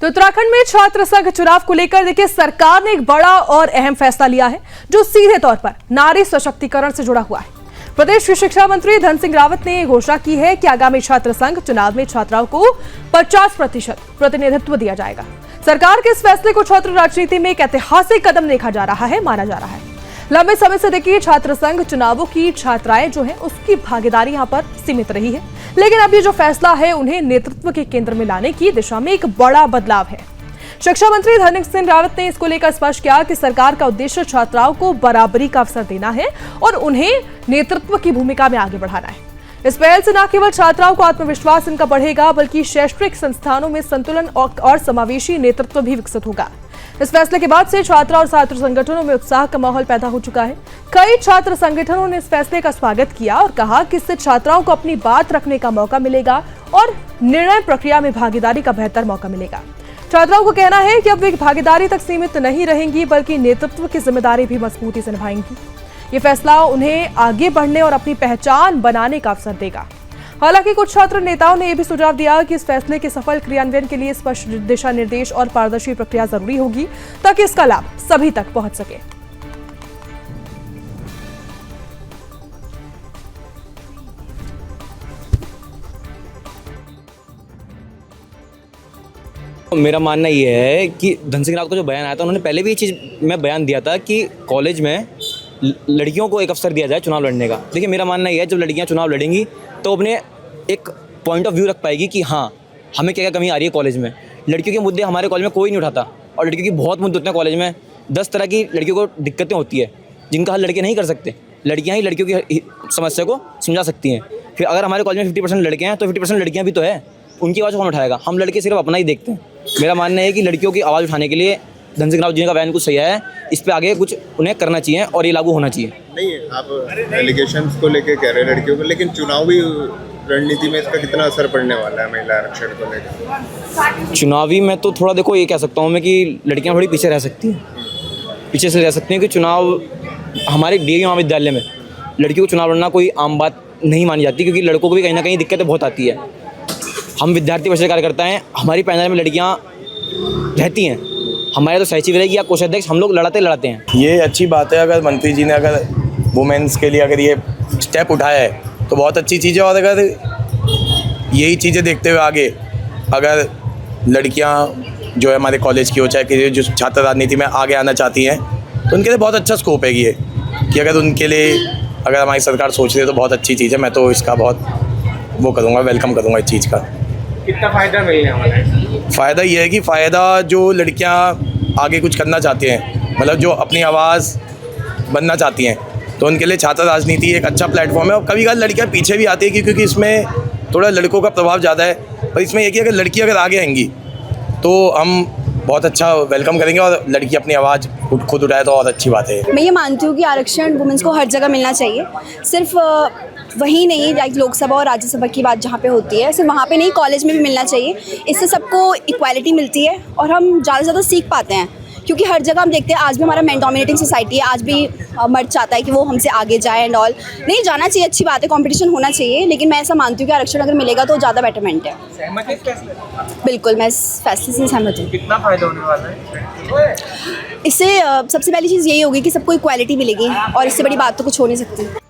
तो उत्तराखंड में छात्र संघ चुनाव को लेकर देखिए सरकार ने एक बड़ा और अहम फैसला लिया है जो सीधे तौर पर नारी सशक्तिकरण से जुड़ा हुआ है। प्रदेश के शिक्षा मंत्री धन सिंह रावत ने घोषणा की है कि आगामी छात्र संघ चुनाव में छात्राओं को 50% प्रतिनिधित्व दिया जाएगा। सरकार के इस फैसले को छात्र राजनीति में एक ऐतिहासिक कदम देखा जा रहा है, माना जा रहा है। लंबे समय से देखिए छात्र संघ चुनावों की छात्राएं जो है उसकी भागीदारी यहां पर सीमित रही है, लेकिन अब ये जो फैसला है उन्हें नेतृत्व के केंद्र में लाने की दिशा में एक बड़ा बदलाव है। शिक्षा मंत्री धन सिंह रावत ने इसको लेकर स्पष्ट किया कि सरकार का उद्देश्य छात्राओं को बराबरी का अवसर देना है और उन्हें नेतृत्व की भूमिका में आगे बढ़ाना है। इस पहल से न केवल छात्राओं को आत्मविश्वास इनका बढ़ेगा, बल्कि शैक्षणिक संस्थानों में संतुलन और समावेशी नेतृत्व भी विकसित होगा। इस फैसले के बाद से छात्र और छात्र संगठनों में उत्साह का माहौल पैदा हो चुका है। कई छात्र संगठनों ने इस फैसले का स्वागत किया और कहा कि इससे छात्राओं को अपनी बात रखने का मौका मिलेगा और निर्णय प्रक्रिया में भागीदारी का बेहतर मौका मिलेगा। छात्राओं को कहना है कि अब वे भागीदारी तक सीमित नहीं रहेंगी, बल्कि नेतृत्व की जिम्मेदारी भी मजबूती से निभाएंगी। ये फैसला उन्हें आगे बढ़ने और अपनी पहचान बनाने का अवसर देगा। हालांकि कुछ छात्र नेताओं ने यह भी सुझाव दिया कि इस फैसले के सफल क्रियान्वयन के लिए स्पष्ट दिशा निर्देश और पारदर्शी प्रक्रिया जरूरी होगी ताकि इसका लाभ सभी तक पहुंच सके। मेरा मानना ये है कि धन सिंह रावत का जो बयान आया था, उन्होंने पहले भी ये चीज़ मैं बयान दिया था कि कॉलेज में लड़कियों को एक अवसर दिया जाए चुनाव लड़ने का। देखिए मेरा मानना ये है, जब लड़कियां चुनाव लड़ेंगी तो अपने एक पॉइंट ऑफ व्यू रख पाएगी कि हाँ हमें क्या क्या कमी आ रही है कॉलेज में। लड़कियों के मुद्दे हमारे कॉलेज में कोई नहीं उठाता और लड़कियों की बहुत मुद्दे होते हैं कॉलेज में। 10 तरह की लड़कियों को दिक्कतें होती है जिनका हल लड़के नहीं कर सकते। लड़कियाँ ही लड़कियों की समस्या को समझा सकती हैं। फिर अगर हमारे कॉलेज में 50% लड़के हैं तो 50% लड़कियाँ भी तो है, उनकी आवाज़ कौन उठाएगा? हम लड़के सिर्फ अपना ही देखते हैं। मेरा मानना है कि लड़कियों की आवाज़ उठाने के लिए धन सिंह रावत जी का बयान कुछ सही है, इस पे आगे कुछ उन्हें करना चाहिए और ये लागू होना चाहिए। नहीं, आप एलिगेशंस को लेके कह रहे हैं लड़कियों को, लेकिन चुनावी रणनीति में इसका कितना असर पड़ने वाला है महिला आरक्षण को लेकर? चुनावी में तो थोड़ा देखो ये कह सकता हूँ मैं कि लड़कियाँ थोड़ी पीछे रह सकती हैं, पीछे से रह सकती हैं कि चुनाव हमारे डीएवी महाविद्यालय में लड़कियों को चुनाव लड़ना कोई आम बात नहीं मानी जाती, क्योंकि लड़कों को भी कहीं ना कहीं दिक्कतें बहुत आती है। हम विद्यार्थी परिषद कार्यकर्ता हैं, हमारी पैनल में लड़कियाँ रहती हैं, हमारे तो सचिव रहेगी या कोषाध्यक्ष, हम लोग लड़ाते हैं। ये अच्छी बात है, अगर मंत्री जी ने अगर वुमेन्स के लिए अगर ये स्टेप उठाया है तो बहुत अच्छी चीज़ है। और अगर यही चीज़ें देखते हुए आगे अगर लड़कियां जो है हमारे कॉलेज की हो, चाहे कि जो छात्र राजनीति में आगे आना चाहती हैं, तो उनके लिए बहुत अच्छा स्कोप है ये कि अगर उनके लिए अगर हमारी सरकार सोच रही है तो बहुत अच्छी चीज़ है। मैं तो इसका बहुत वो करूँगा, वेलकम करूँगा इस चीज़ का। कितना फ़ायदा मिलने वाला है? फ़ायदा ये है कि फ़ायदा जो लड़कियां आगे कुछ करना चाहती हैं, मतलब जो अपनी आवाज़ बनना चाहती हैं, तो उनके लिए छात्र राजनीति एक अच्छा प्लेटफॉर्म है। और कभी कभार लड़कियां पीछे भी आती है क्योंकि इसमें थोड़ा लड़कों का प्रभाव ज़्यादा है, पर इसमें एक ही अगर लड़की अगर आगे आएंगी तो हम बहुत अच्छा वेलकम करेंगे और लड़की अपनी आवाज़ खुद उठाए तो और अच्छी बात है। मैं ये मानती हूँ कि आरक्षण वुमेंस को हर जगह मिलना चाहिए, सिर्फ वही नहीं, लाइक लोकसभा और राज्यसभा की बात जहाँ पे होती है सिर्फ वहाँ पे नहीं, कॉलेज में भी मिलना चाहिए। इससे सबको इक्वालिटी मिलती है और हम ज़्यादा से ज़्यादा सीख पाते हैं, क्योंकि हर जगह हम देखते हैं आज भी हमारा मेन डोमिनेटिंग सोसाइटी है, आज भी मर्द चाहता है कि वो हमसे आगे जाए एंड ऑल। नहीं जाना चाहिए, अच्छी बात है, कंपटीशन होना चाहिए, लेकिन मैं ऐसा मानती हूँ कि आरक्षण अगर मिलेगा तो ज़्यादा बेटरमेंट है। सहमत है इस फैसले से? बिल्कुल, मैं इस फैसले से सहमत हूँ। कितना फ़ायदा होने वाला है इससे सबसे पहली चीज़ यही होगी कि सबको इक्वालिटी मिलेगी और इससे बड़ी बात तो कुछ हो नहीं सकती।